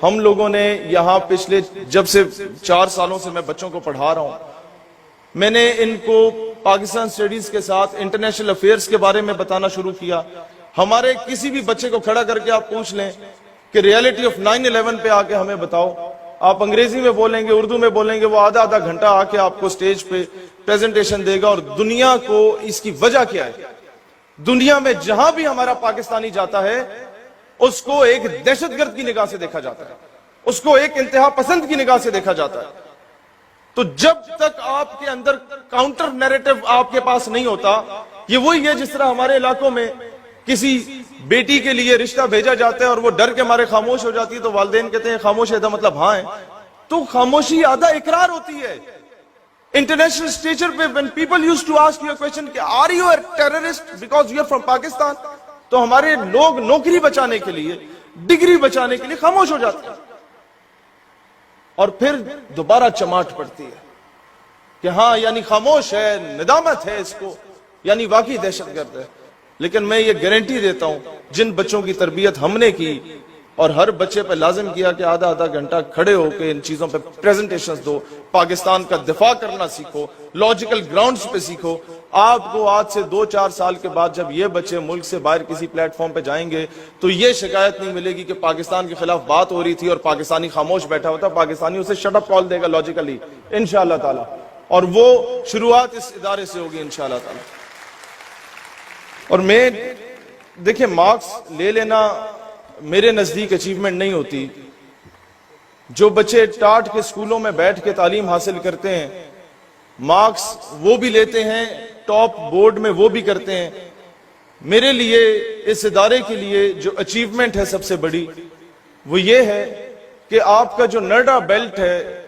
ہم لوگوں نے یہاں پچھلے جب سے 4 سالوں سے میں بچوں کو پڑھا رہا ہوں، میں نے ان کو پاکستان سٹڈیز کے ساتھ انٹرنیشنل افیئرز کے بارے میں بتانا شروع کیا۔ ہمارے کسی بھی بچے کو کھڑا کر کے آپ پوچھ لیں کہ ریئلٹی آف 9/11 پہ آ کے ہمیں بتاؤ، آپ انگریزی میں بولیں گے، اردو میں بولیں گے، وہ آدھا گھنٹہ آ کے آپ کو سٹیج پہ پریزنٹیشن دے گا، اور دنیا کو اس کی وجہ کیا ہے۔ دنیا میں جہاں بھی ہمارا پاکستانی جاتا ہے اس کو ایک دہشت گرد کی نگاہ سے دیکھا جاتا ہے، اس کو ایک انتہا پسند کی نگاہ سے دیکھا جاتا ہے۔ تو جب تک آپ کے اندر کاؤنٹر نیریٹو آپ کے پاس نہیں ہوتا، یہ وہی ہے جس طرح ہمارے علاقوں میں کسی بیٹی کے لیے رشتہ بھیجا جاتا ہے اور وہ ڈر کے مارے خاموش ہو جاتی ہے، تو والدین کہتے ہیں خاموش ہے مطلب ہاں ہے، تو خاموشی آدھا اقرار ہوتی ہے۔ انٹرنیشنل اسٹیجر پہ when people used to ask you a question کہ are you a terrorist because you are from Pakistan، تو ہمارے لوگ نوکری بچانے کے لیے، ڈگری بچانے کے لیے خاموش ہو جاتے ہیں، اور پھر دوبارہ چماٹ پڑتی ہے کہ ہاں یعنی خاموش ہے، ندامت ہے اس کو، یعنی واقعی دہشت گرد ہے۔ لیکن میں یہ گارنٹی دیتا ہوں، جن بچوں کی تربیت ہم نے کی اور ہر بچے پہ لازم کیا کہ آدھا گھنٹہ کھڑے ہو کے ان چیزوں پہ پریزنٹیشنز دو، پاکستان کا دفاع کرنا سیکھو، لاجیکل گراؤنڈز پہ سیکھو، آپ کو آج سے 2-4 سال کے بعد جب یہ بچے ملک سے باہر کسی پلیٹ فارم پہ جائیں گے تو یہ شکایت نہیں ملے گی کہ پاکستان کے خلاف بات ہو رہی تھی اور پاکستانی خاموش بیٹھا ہوتا، پاکستانی اسے شٹ اپ کال دے گا لاجیکلی انشاءاللہ تعالی، اور وہ شروعات اس ادارے سے ہوگی انشاءاللہ تعالی۔ اور میں دیکھیں، مارکس لے لینا میرے نزدیک اچیومنٹ نہیں ہوتی۔ جو بچے ٹاٹ کے سکولوں میں بیٹھ کے تعلیم حاصل کرتے ہیں، مارکس وہ بھی لیتے ہیں، ٹاپ بورڈ میں وہ بھی کرتے ہیں، میرے لیے اس ادارے کے لیے جو اچیومنٹ ہے سب سے بڑی وہ یہ ہے کہ آپ کا جو نرڈا بیلٹ ہے،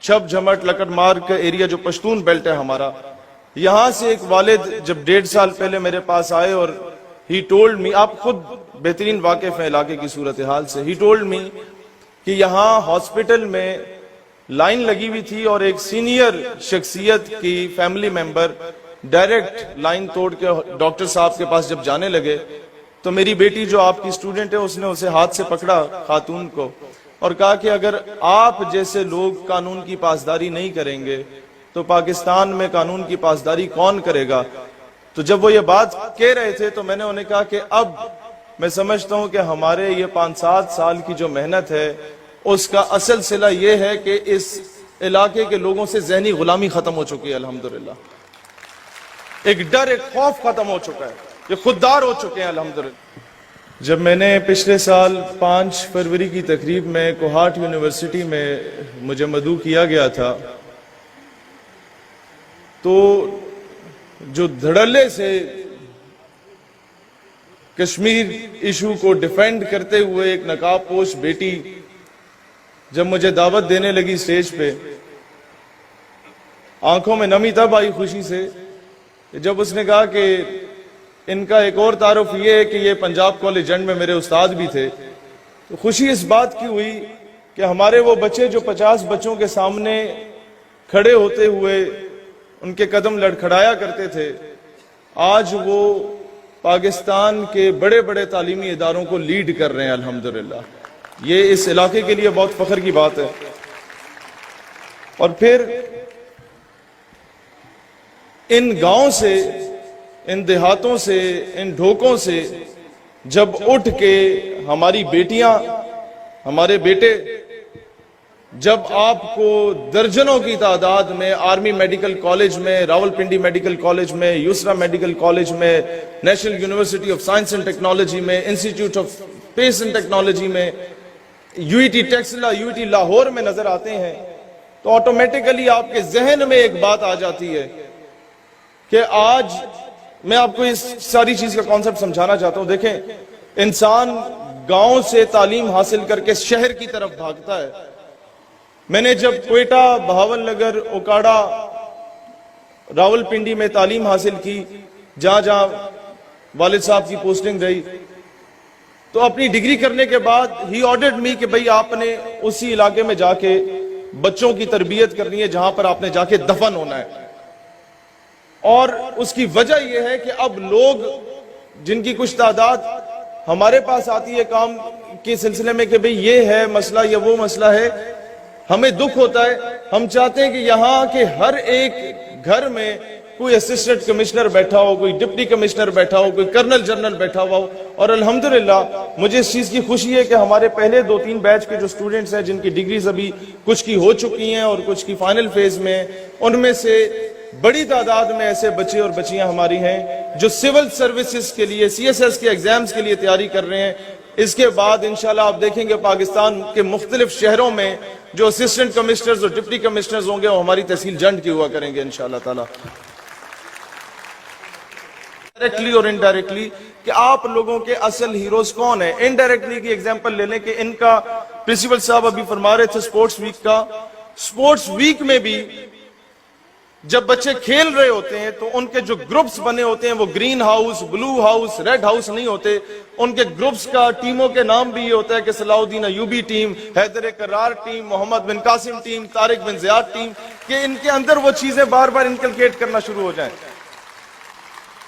چھب جھمٹ لکڑ مار کا ایریا جو پشتون بیلٹ ہے ہمارا، یہاں سے ایک والد جب 1.5 سال پہلے میرے پاس آئے اور ہی ٹولڈ می، آپ خود بہترین واقف ہیں علاقے کی صورتحال سے، ہی ٹولڈ می کہ یہاں ہاسپٹل میں لائن لگی ہوئی تھی اور ایک سینئر شخصیت کی فیملی ممبر ڈائریکٹ لائن توڑ کے ڈاکٹر صاحب کے پاس جب جانے لگے تو میری بیٹی جو آپ کی اسٹوڈنٹ ہے اس نے اسے ہاتھ سے پکڑا خاتون کو اور کہا کہ اگر آپ جیسے لوگ قانون کی پاسداری نہیں کریں گے تو پاکستان میں قانون کی پاسداری کون کرے گا۔ تو جب وہ یہ بات کہہ رہے تھے تو میں نے انہیں کہا کہ اب میں سمجھتا ہوں کہ ہمارے یہ 5-7 سال کی جو محنت ہے اس کا اصل صلہ یہ ہے کہ اس علاقے کے لوگوں سے ذہنی غلامی ختم ہو چکی ہے، الحمدللہ ایک ڈر، ایک خوف ختم ہو چکا ہے، یہ خوددار ہو چکے ہیں الحمدللہ۔ جب میں نے پچھلے سال 5 فروری کی تقریب میں کوہاٹ یونیورسٹی میں مجھے مدعو کیا گیا تھا تو جو دھڑلے سے کشمیر ایشو کو ڈیفینڈ کرتے ہوئے ایک نقاب پوش بیٹی جب مجھے دعوت دینے لگی سٹیج پہ، آنکھوں میں نمی تب آئی خوشی سے جب اس نے کہا کہ ان کا ایک اور تعارف یہ ہے کہ یہ پنجاب کالج اینڈ میں میرے استاد بھی تھے، تو خوشی اس بات کی ہوئی کہ ہمارے وہ بچے جو 50 بچوں کے سامنے کھڑے ہوتے ہوئے ان کے قدم لڑکھڑایا کرتے تھے، آج وہ پاکستان کے بڑے بڑے تعلیمی اداروں کو لیڈ کر رہے ہیں الحمدللہ۔ یہ اس علاقے کے لیے بہت فخر کی بات ہے۔ اور پھر ان گاؤں سے، ان دیہاتوں سے، ان ڈھوکوں سے جب اٹھ کے ہماری بیٹیاں، ہمارے بیٹے، جب آپ کو درجنوں کی تعداد میں آرمی میڈیکل کالج میں، راولپنڈی میڈیکل کالج میں، یسرا میڈیکل کالج میں، national university of science and technology میں، institute of space and technology میں، U E T Taxila, U E T Lahore میں نظر آتے ہیں تو آٹومیٹیکلی آپ کے ذہن میں ایک بات آ جاتی ہے کہ آج میں آپ کو اس ساری چیز کا کانسیپٹ سمجھانا چاہتا ہوں۔ دیکھیں، انسان گاؤں سے تعلیم حاصل کر کے شہر کی طرف بھاگتا ہے۔ میں نے جب کوئٹہ، بہاول نگر، اوکاڑا، راولپنڈی میں تعلیم حاصل کی، جہاں جہاں والد صاحب کی پوسٹنگ رہی، تو اپنی ڈگری کرنے کے بعد ہی آرڈرڈ می کہ بھئی آپ نے اسی علاقے میں جا کے بچوں کی تربیت کرنی ہے جہاں پر آپ نے جا کے دفن ہونا ہے۔ اور اس کی وجہ یہ ہے کہ اب لوگ جن کی کچھ تعداد ہمارے پاس آتی ہے کام کے سلسلے میں کہ بھئی یہ ہے مسئلہ یا وہ مسئلہ ہے، ہمیں دکھ ہوتا ہے. ہم چاہتے ہیں کہ یہاں کے ہر ایک گھر میں کوئی اسسٹنٹ کمشنر بیٹھا ہو، کوئی ڈپٹی کمشنر بیٹھا ہو، کوئی کرنل جنرل بیٹھا ہوا ہو. اور الحمدللہ مجھے اس چیز کی خوشی ہے کہ ہمارے پہلے 2-3 بیچ کے جو سٹوڈنٹس ہیں جن کی ڈگریز ابھی کچھ کی ہو چکی ہیں اور کچھ کی فائنل فیز میں، ان میں سے بڑی تعداد میں ایسے بچے اور بچیاں ہماری ہیں جو سول سروسز کے لیے CSS کے ایگزامز کے لیے تیاری کر رہے ہیں. اس کے بعد انشاءاللہ آپ دیکھیں گے پاکستان کے مختلف شہروں میں جو اسسٹنٹ کمشنرز اور ڈپٹی کمشنرز ہوں گے وہ ہماری تحصیل جنڈ کی ہوا کریں گے انشاءاللہ تعالی. ڈائریکٹلی اور انڈائریکٹلی کہ آپ لوگوں کے اصل ہیروز کون ہیں. انڈائریکٹلی کی ایگزامپل لے لیں کہ ان کا پرنسپل صاحب ابھی فرما رہے تھے سپورٹس ویک کا. سپورٹس ویک میں بھی جب بچے کھیل رہے ہوتے ہیں تو ان کے جو گروپس بنے ہوتے ہیں وہ گرین ہاؤس، بلو ہاؤس، ریڈ ہاؤس نہیں ہوتے. ان کے گروپس کا ٹیموں کے نام بھی یہ ہوتا ہے کہ صلاح الدین ایوبی ٹیم، حیدر کرار ٹیم، محمد بن قاسم ٹیم، طارق بن زیاد ٹیم، کہ ان کے اندر وہ چیزیں بار بار انکلکیٹ کرنا شروع ہو جائیں.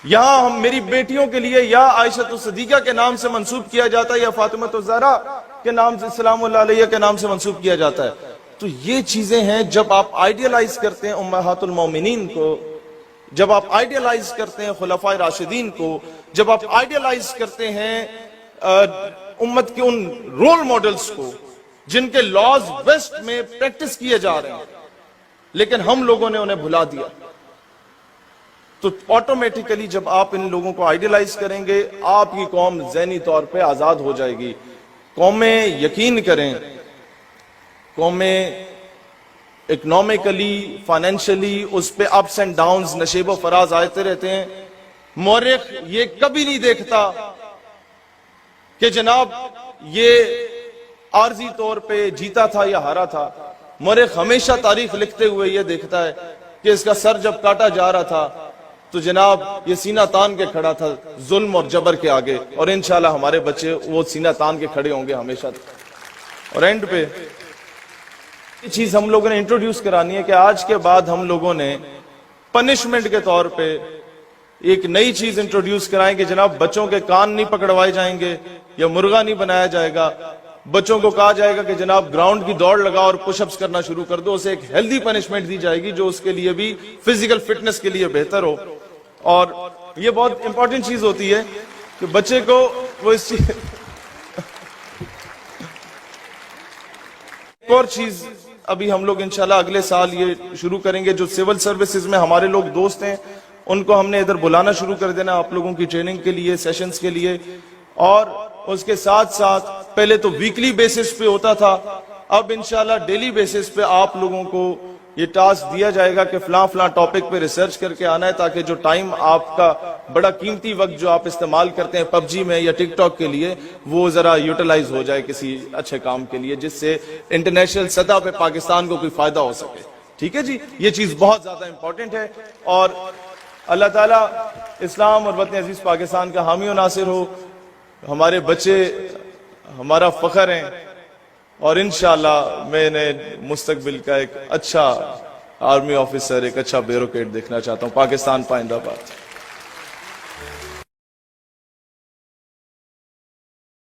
یہاں ہم میری بیٹیوں کے لیے یا عائشہ الصدیقہ کے نام سے منسوب کیا جاتا ہے یا فاطمہ الزہرا کے نام سے سلام اللہ علیہ کے نام سے منسوب کیا جاتا ہے. تو یہ چیزیں ہیں جب آپ آئیڈیلائز کرتے ہیں امہات المومنین کو، جب آپ آئیڈیلائز کرتے ہیں خلفائے راشدین کو، جب آپ آئیڈیلائز کرتے ہیں امت کے ان رول ماڈلز کو جن کے لاز ویسٹ میں پریکٹس کیے جا رہے ہیں لیکن ہم لوگوں نے انہیں بھلا دیا، تو آٹومیٹیکلی جب آپ ان لوگوں کو آئیڈیلائز کریں گے آپ کی قوم ذہنی طور پہ آزاد ہو جائے گی. قومیں یقین کریں، قومیں اکنامکلی، فائنینشلی اس پہ اپس اینڈ ڈاؤنز، نشیب و فراز آتے رہتے ہیں. مورخ یہ کبھی نہیں دیکھتا کہ جناب یہ عارضی طور پہ جیتا تھا یا ہارا تھا. مورخ ہمیشہ تاریخ لکھتے ہوئے یہ دیکھتا ہے کہ اس کا سر جب کاٹا جا رہا تھا تو جناب یہ سینہ تان کے کھڑا تھا ظلم اور جبر کے آگے، اور انشاءاللہ ہمارے بچے وہ سینہ تان کے کھڑے ہوں گے ہمیشہ. اور اینڈ پہ یہ چیز ہم لوگوں نے انٹروڈیوس کرانی ہے کہ آج کے بعد ہم لوگوں نے پنشمنٹ کے طور پہ ایک نئی چیز انٹروڈیوس کرائیں کہ جناب بچوں کے کان نہیں پکڑوائے جائیں گے یا مرغا نہیں بنایا جائے گا. بچوں کو کہا جائے گا کہ جناب گراؤنڈ کی دوڑ لگا اور پش اپس کرنا شروع کر دو. اسے ایک ہیلدی پنشمنٹ دی جائے گی جو اس کے لیے بھی فزیکل فٹنس کے لیے بہتر ہو. اور یہ بہت امپورٹنٹ چیز ہوتی ہے کہ بچے کو وہ اس چیز ایک اور چیز ابھی ہم لوگ انشاءاللہ اگلے سال یہ شروع کریں گے. جو سول سروسز میں ہمارے لوگ دوست ہیں ان کو ہم نے ادھر بلانا شروع کر دینا آپ لوگوں کی ٹریننگ کے لیے، سیشنز کے لیے. اور اس کے ساتھ ساتھ پہلے تو ویکلی بیسس پہ ہوتا تھا، اب انشاءاللہ ڈیلی بیسس پہ آپ لوگوں کو یہ ٹاسک دیا جائے گا کہ فلاں فلاں ٹاپک پہ ریسرچ کر کے آنا ہے، تاکہ جو ٹائم آپ کا بڑا قیمتی وقت جو آپ استعمال کرتے ہیں پب جی میں یا ٹک ٹاک کے لیے وہ ذرا یوٹیلائز ہو جائے کسی اچھے کام کے لیے جس سے انٹرنیشنل سطح پہ پاکستان کو کوئی فائدہ ہو سکے. ٹھیک ہے جی، یہ چیز بہت زیادہ امپورٹنٹ ہے. اور اللہ تعالیٰ اسلام اور وطن عزیز پاکستان کا حامی و ناصر ہو. ہمارے بچے ہمارا فخر ہیں اور انشاءاللہ میں نے مستقبل کا ایک اچھا آرمی آفیسر، ایک اچھا بیوروکریٹ دیکھنا چاہتا ہوں. پاکستان پائندہ باد.